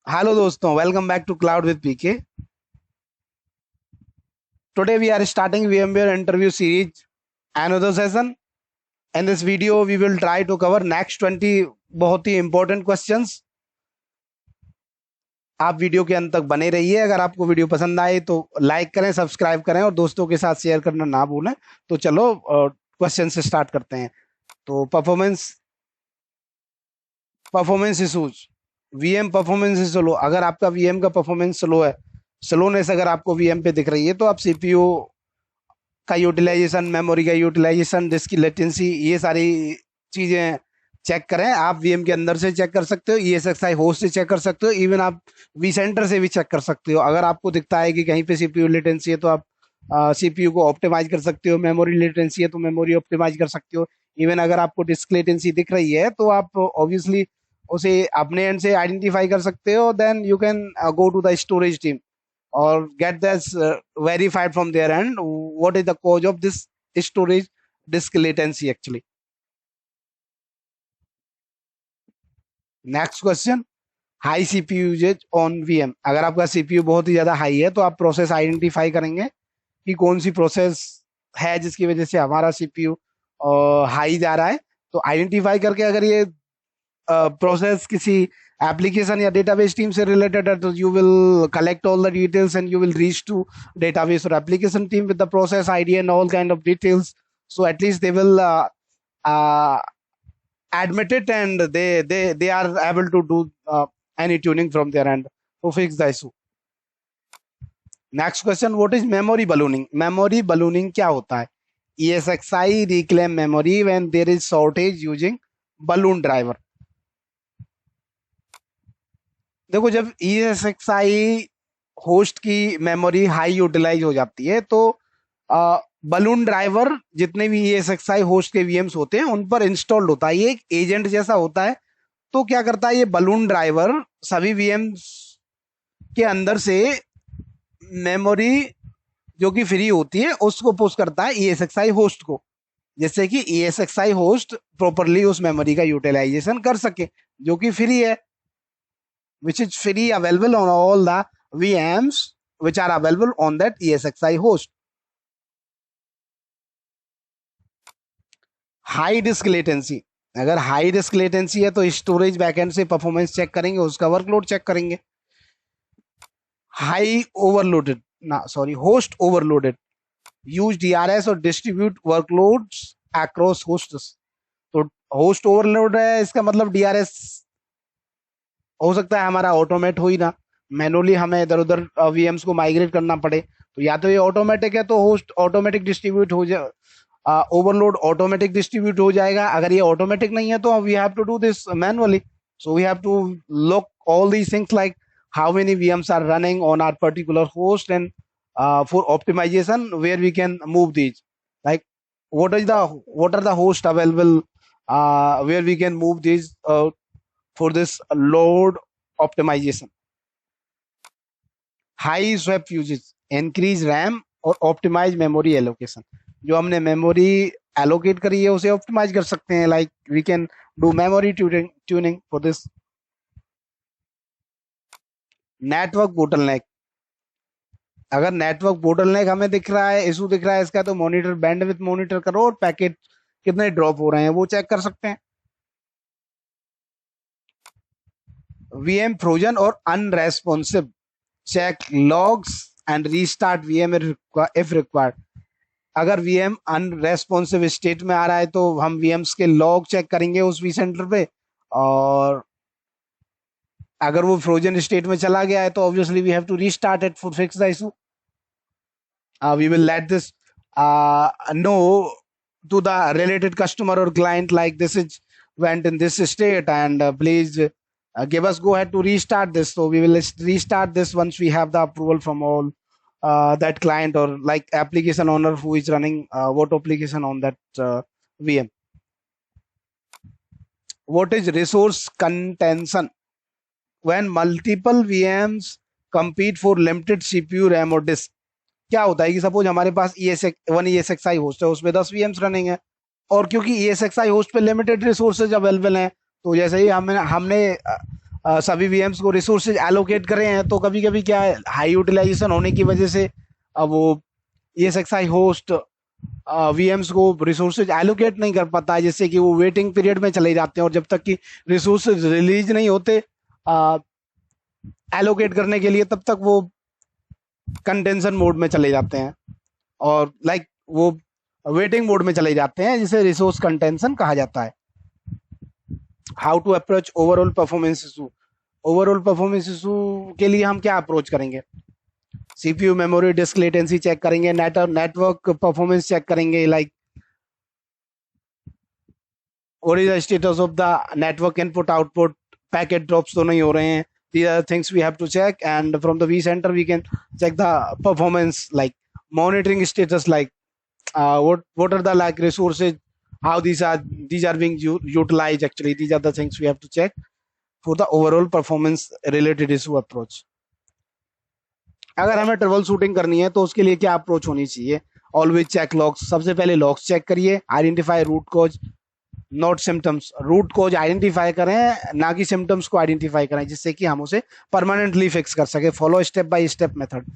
Hello दोस्तों, welcome back to Cloud with PK. Today we are starting VMware interview series, another session. In this video, we will try to cover next 20 बहुत ही important questions. आप video के अंत तक बने रहिए। अगर आपको वीडियो पसंद आए तो लाइक करें, सब्सक्राइब करें और दोस्तों के साथ शेयर करना ना भूलें। तो चलो क्वेश्चन से स्टार्ट करते हैं। तो performance issues, VM performance slow. अगर आपका वीएम का परफॉर्मेंस स्लो है, स्लोनेस अगर आपको वीएम पे दिख रही है, तो आप सीपीयू का यूटिलाइजेशन, मेमोरी का यूटिलाइजेशन, डिस्क की लेटेंसी, ये सारी चीजें चेक करें। आप वीएम के अंदर से चेक कर सकते हो, ईएसएक्सआई होस्ट से चेक कर सकते हो, इवन आप वी सेंटर से भी चेक कर सकते हो। अगर आपको दिखता है कि कहीं पे सीपीयू लेटेंसी है तो आप सीपीयू को ऑप्टिमाइज कर सकते हो, मेमोरी लेटेंसी है तो मेमोरी ऑप्टिमाइज कर सकते हो। इवन अगर आपको डिस्क लेटेंसी दिख रही है तो आप ऑब्वियसली उसे अपने एंड से आइडेंटिफाई कर सकते हो। Then you can go to the storage team or get this verified from their end what is the cause of this storage disk latency actually. Next question, high CPU usage on VM. अगर आपका CPU बहुत ही ज़्यादा high है तो आप process identify करेंगे कि कौन सी प्रोसेस है जिसकी वजह से हमारा CPU हाई जा रहा है। तो आइडेंटिफाई करके अगर ये प्रोसेस किसी एप्लीकेशन या डेटाबेस टीम से रिलेटेड है तो you will collect all the details and you will reach to database और application team with the process ID and all kind of details, so at least they will admit it and they are able to do any tuning from their end to fix the issue. Next question, what is memory ballooning? Memory ballooning क्या होता है? ESXi reclaim memory when there is shortage using balloon driver. देखो, जब ESXi host की memory high utilise हो जाती है तो बलून ड्राइवर जितने भी ESXi होस्ट के वीएम्स होते हैं उन पर इंस्टॉल्ड होता है। ये एक एजेंट जैसा होता है। तो क्या करता है ये बलून ड्राइवर, सभी वीएम्स के अंदर से मेमोरी जो कि फ्री होती है उसको पुश करता है ESXi होस्ट को, जिससे कि ESXi होस्ट प्रॉपरली उस मेमोरी का यूटिलाइजेशन कर सके जो कि फ्री है, which is free available on all the VMs which are available on that ESXi host. High disk latency, अगर हाई डिस्क लेटेंसी है तो स्टोरेज बैकएंड से परफॉर्मेंस चेक करेंगे, उसका वर्कलोड चेक करेंगे। High overloaded host overloaded, use DRS और distribute workloads across hosts. तो host overload है, इसका मतलब DRS हो सकता है हमारा ऑटोमेट हो ही ना, मैनुअली हमें इधर उधर वीएम्स को माइग्रेट करना पड़े। तो या तो ये ऑटोमेटिक है तो होस्ट ऑटोमेटिक डिस्ट्रीब्यूट हो जाए, ओवरलोड ऑटोमेटिक डिस्ट्रीब्यूट हो जाएगा। अगर ये ऑटोमेटिक नहीं है तो we have to do this manually. So we have to look all these things like how many VMs are running on are particular host and for optimization where we can move these, like what are the host available where we can move these for this load optimization. High swap uses, increase RAM और optimize memory allocation. जो हमने memory allocate करी है उसे optimise कर सकते हैं, like we can do memory tuning for this. Network bottleneck, अगर नेटवर्क बोटलनेक हमें दिख रहा है, इशू दिख रहा है इसका, तो मॉनिटर बैंडविड्थ मॉनिटर करो और पैकेट कितने ड्रॉप हो रहे हैं वो चेक कर सकते हैं. VM फ्रोजन और unresponsive, check logs and restart VM if required. अगर VM अनरेस्पॉन्सिव स्टेट में आ रहा है तो हम VMs के लॉग चेक करेंगे उस वी सेंटर पे, और अगर वो फ्रोजन स्टेट में चला गया है तो obviously we have to restart it for fix the issue. We will let this know to the related customer or client, like this is went in this state and please give us go ahead to restart this. So we will restart this once we have the approval from all that client or like application owner who is running what application on that VM. What is resource contention? When multiple VMs compete for limited CPU, RAM और disk. क्या होता है कि suppose हमारे पास one ESXi host है, उसमें 10 VMs running है, और क्योंकि ESXi होस्ट पे लिमिटेड रिसोर्सेज अवेलेबल हैं, तो जैसे ही हमने सभी वीएम्स को रिसोर्सेज एलोकेट कर रहे हैं, तो कभी कभी क्या है, हाई यूटिलाइजेशन होने की वजह से वो ESXi होस्ट वीएम्स को रिसोर्सेज एलोकेट नहीं कर पाता है, जिससे कि वो वेटिंग पीरियड में चले जाते हैं, और जब तक कि रिसोर्सेज रिलीज नहीं होते एलोकेट करने के लिए, तब तक वो कंटेंशन मोड में चले जाते हैं, और वो वेटिंग मोड में चले जाते हैं, जिसे रिसोर्स कंटेंशन कहा जाता है। How to approach overall performance issue. Overall performance issue के लिए हम क्या अप्रोच करेंगे? CPU, memory, disk latency check करेंगे, नेटवर्क परफॉर्मेंस चेक करेंगे, what is the status of the network input output, packet drops तो नहीं हो रहे हैं, these are the things we have to check, and from the vCenter we can check the performance, like monitoring status, what are the resources, how these are being utilized. Actually these are the things we have to check for the overall performance related issue approach. अगर हमें trouble shooting करनी है तो उसके लिए क्या approach होनी चाहिए? Always check logs. सबसे पहले लॉग्स चेक करिए, identify root cause not symptoms. Root cause identify करें, ना कि सिम्टम्स को आइडेंटिफाई करें, जिससे कि हम उसे परमानेंटली फिक्स कर सके। Follow step by step method.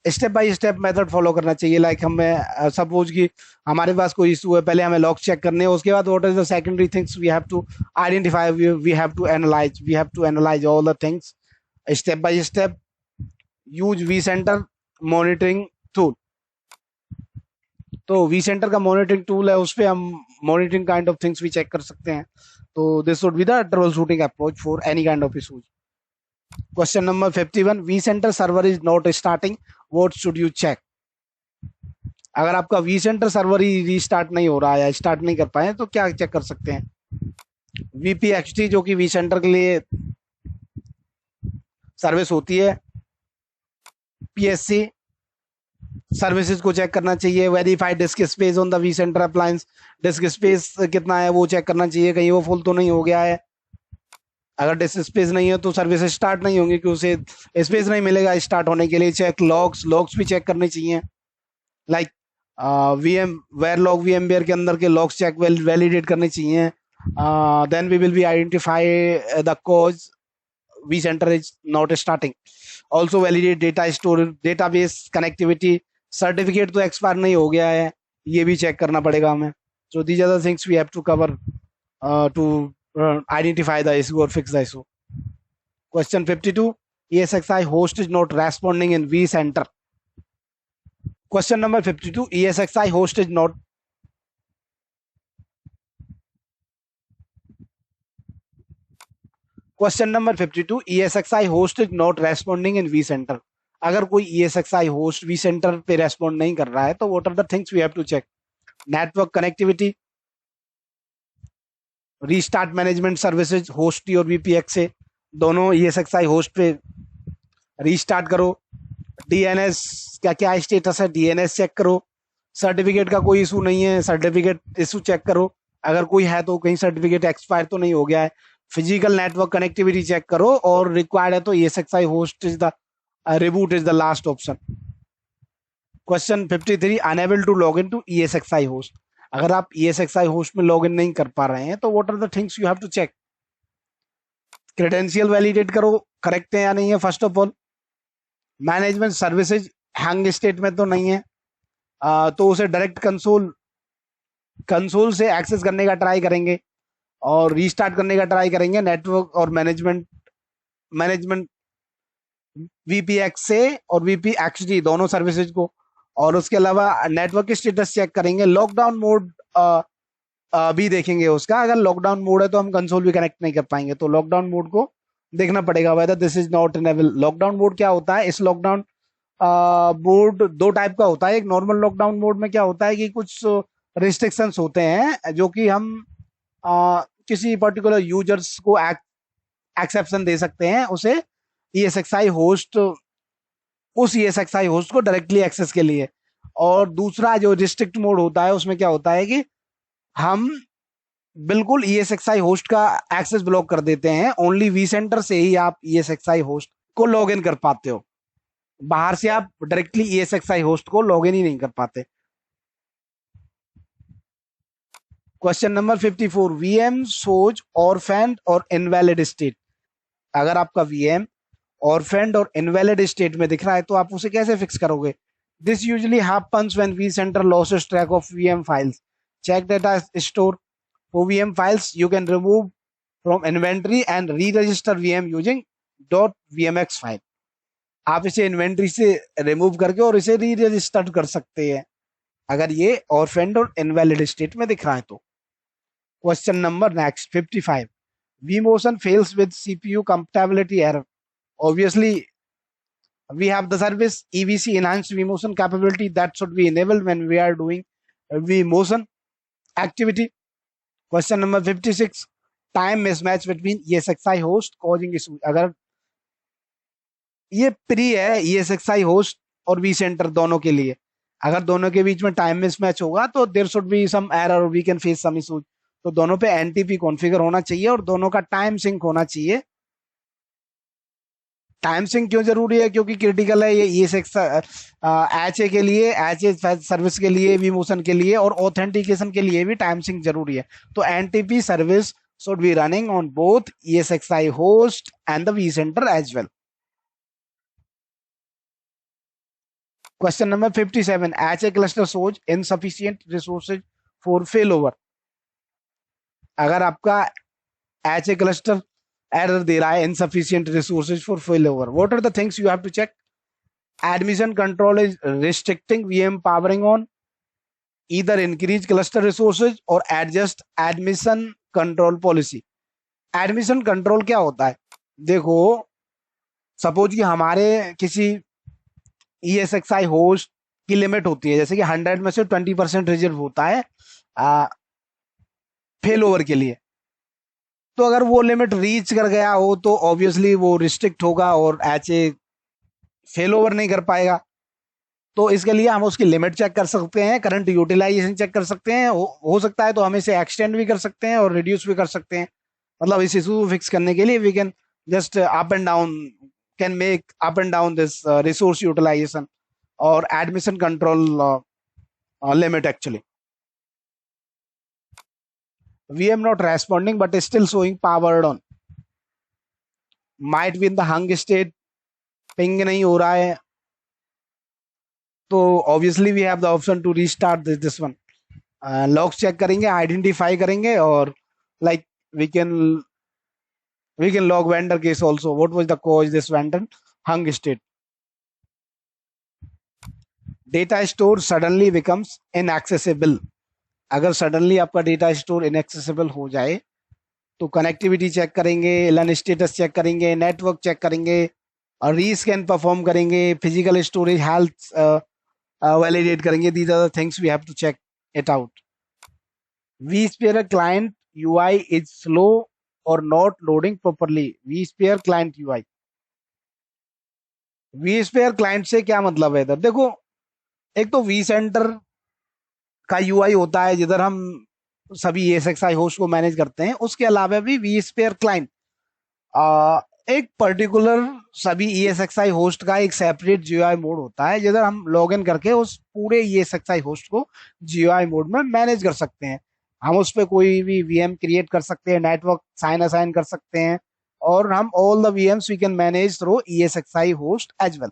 Step by step method follow करना चाहिए। हमें सपोज कि हमारे पास कोई इशू है, पहले हमें लॉग चेक करने हैं, उसके बाद what is the secondary things we have to identify, we have to analyze all the things step by step. Use vCenter monitoring tool. तो vCenter का मॉनिटरिंग टूल है, उस पर हम मॉनिटरिंग काइंड ऑफ थिंग्स भी चेक कर सकते हैं। तो this would be the troubleshooting approach for any kind of issues. Question number 51, vCenter server is not starting, what should you check. अगर आपका vCenter सर्वर ही रीस्टार्ट नहीं हो रहा है या स्टार्ट नहीं कर पाए, तो क्या चेक कर सकते हैं? VPXT जो कि vCenter के लिए सर्विस होती है, PSC सर्विसेज को चेक करना चाहिए। Verify disc space on the vCenter appliance. Disc space कितना है वो चेक करना चाहिए, कहीं वो फुल तो नहीं हो गया है। अगर डिस्क स्पेस नहीं है तो सर्विस स्टार्ट नहीं होंगी, कि उसे स्पेस नहीं मिलेगा स्टार्ट होने के लिए। चेक लॉग्स भी चेक करने चाहिए, like VMware log, VMware के अंदर के लॉग्स चेक वैलिडेट करने चाहिए। Then we will be identify the cause vCenter is not starting. Also validate data storage, database connectivity, certificate तो एक्सपायर नहीं हो गया है, ये भी चेक करना पड़ेगा हमें। So these are the things we have to cover to identify the issue और fix the issue. Question 52, ESXi host is not responding in vCenter. Question number 52, ESXi host is not question number 52, ESXi host is not responding in vCenter। अगर कोई ESXi host vCenter पे respond नहीं कर रहा है, तो what are the things we have to check? Network connectivity, restart management services host और VPX से, दोनों ESXi होस्ट पे रीस्टार्ट करो। DNS क्या क्या स्टेटस है, DNS चेक करो। सर्टिफिकेट का कोई इशू नहीं है, सर्टिफिकेट इशू चेक करो। अगर कोई है तो कहीं सर्टिफिकेट एक्सपायर तो नहीं हो गया है। फिजिकल नेटवर्क कनेक्टिविटी चेक करो, और रिक्वायर्ड है तो ESXi host is the reboot is the last option. Question 53, unable to log in to ESXi host. अगर आप ESXi होस्ट में लॉग इन नहीं कर पा रहे हैं, तो what are the things you have to check? Credential validate करो, करेक्ट है या नहीं है first of all. Management services hang state में तो नहीं है, तो उसे डायरेक्ट कंसोल से एक्सेस करने का ट्राई करेंगे और रीस्टार्ट करने का ट्राई करेंगे, नेटवर्क और मैनेजमेंट VPX से और VPXT दोनों सर्विसेज को। और उसके अलावा नेटवर्क की स्टेटस चेक करेंगे। लॉकडाउन मोड भी देखेंगे उसका। अगर लॉकडाउन मोड है तो हम कंसोल भी कनेक्ट नहीं कर पाएंगे, तो लॉकडाउन मोड को देखना पड़ेगा, whether this is not enable. Lockdown mode क्या होता है? इस लॉकडाउन मोड दो टाइप का होता है। एक नॉर्मल लॉकडाउन मोड में क्या होता है कि कुछ रिस्ट्रिक्शंस होते हैं जो कि हम किसी पर्टिकुलर यूजर्स को एक्सेप्शन दे सकते हैं, उसे ESXi होस्ट, उस ESXi होस्ट को डायरेक्टली एक्सेस के लिए। और दूसरा जो रिस्ट्रिक्ट मोड होता है, उसमें क्या होता है कि हम बिल्कुल ESXi होस्ट का एक्सेस ब्लॉक कर देते हैं। ओनली vCenter से ही आप ESXi होस्ट को लॉग इन कर पाते हो, बाहर से आप डायरेक्टली ESXi होस्ट को लॉग इन ही नहीं कर पाते। Question number 54, VM shows orphaned और invalid state। अगर आपका वीएम ऑर्फेंड और इनवैलिड स्टेट में दिख रहा है तो आप उसे कैसे फिक्स करोगे? This usually happens when vCenter loses track of VM files. Check data store for VM files. You can remove from inventory and re-register VM using .vmx file. आप इसे इन्वेंट्री से रिमूव करके और इसे री रजिस्टर कर सकते हैं अगर ये ऑर्फेंड और इनवैलिड स्टेट में दिख रहा है तो। Question number next 55, vMotion fails with CPU compatibility error. Obviously we have the service EVC enhanced vMotion capability that should be enabled when we are doing vMotion activity. Question number 56, time mismatch between ESXi host causing issue. अगर ये pre है ESXi host और vCenter दोनों के लिए, अगर दोनों के बीच में टाइम मिसमैच होगा तो there should be some error और we can face some issues. तो दोनों पे एनटीपी कॉन्फ़िगर होना चाहिए और दोनों का टाइम सिंक होना चाहिए। टाइम सिंक क्यों जरूरी है? क्योंकि क्रिटिकल है ये एचए के लिए, एचए सर्विस के लिए, vMotion के लिए और ऑथेंटिकेशन के लिए भी टाइम सिंक जरूरी है। तो NTP service should be running on both ESXi host and the vCenter as well. Question number 57, HA cluster shows insufficient resources for failover. अगर आपका HA cluster error दे रहा है insufficient resources for failover, what are the things you have to check? Admission control is restricting VM powering on, either increase cluster resources or adjust admission control policy. Admission control क्या होता है? देखो suppose कि हमारे किसी ESXi host की limit होती है, जैसे कि 100 में से 20% रिजर्व होता है फेल ओवर के लिए। तो अगर वो लिमिट रीच कर गया हो तो ऑब्वियसली वो रिस्ट्रिक्ट होगा और एचए फेल ओवर नहीं कर पाएगा। तो इसके लिए हम उसकी लिमिट चेक कर सकते हैं, करंट यूटिलाइजेशन चेक कर सकते हैं, हो सकता है तो हम इसे एक्सटेंड भी कर सकते हैं और रिड्यूस भी कर सकते हैं। मतलब इस इशू को फिक्स करने के लिए we can just up and down, can make up and down this resource utilization or admission control limit actually. VM not responding but is still showing powered on. Might be in the hung state, ping नहीं हो रहा है, तो obviously we have the option to restart this one. Logs check करेंगे, identify करेंगे और like we can log vendor case also. What was the cause this vendor hung state? Data store suddenly becomes inaccessible. अगर suddenly आपका data store inaccessible हो जाए तो connectivity check करेंगे, LUN status check करेंगे, नेटवर्क चेक करेंगे और rescan perform करेंगे, फिजिकल स्टोरेज हेल्थ वैलिडेट करेंगे। These are the things we have to check it out. vSphere client UI is slow or not loading properly. vSphere client UI, vSphere client से क्या मतलब है इधर? देखो एक तो vCenter का यूआई होता है जिधर हम सभी ESXi होस्ट को मैनेज करते हैं, उसके अलावा भी vSphere क्लाइंट एक पर्टिकुलर सभी ESXi होस्ट का एक सेपरेट GUI मोड होता है जिधर हम लॉग इन करके उस पूरे ESXi होस्ट को GUI मोड में मैनेज कर सकते हैं। हम उस पर कोई भी VM क्रिएट कर सकते हैं, नेटवर्क साइन असाइन कर सकते हैं और हम all the VMs we can manage through ESXi host as well.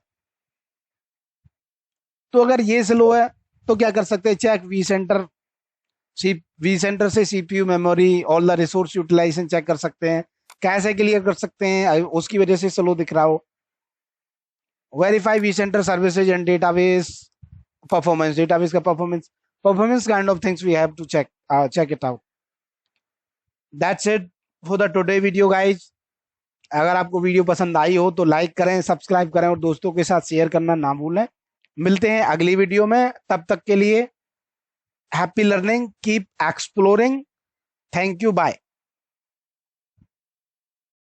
तो अगर ये स्लो है तो क्या कर सकते हैं? चेक vCenter से CPU memory all the resource utilization check कर सकते हैं। कैसे क्लियर कर सकते हैं उसकी वजह से स्लो दिख रहा हो? Verify vCenter services and database performance, database का performance kind of things we have to check it out. That's it for the today video guys. अगर आपको वीडियो पसंद आई हो तो लाइक करें, सब्सक्राइब करें और दोस्तों के साथ शेयर करना ना भूलें। मिलते हैं अगली वीडियो में, तब तक के लिए happy learning, keep exploring, thank you, bye.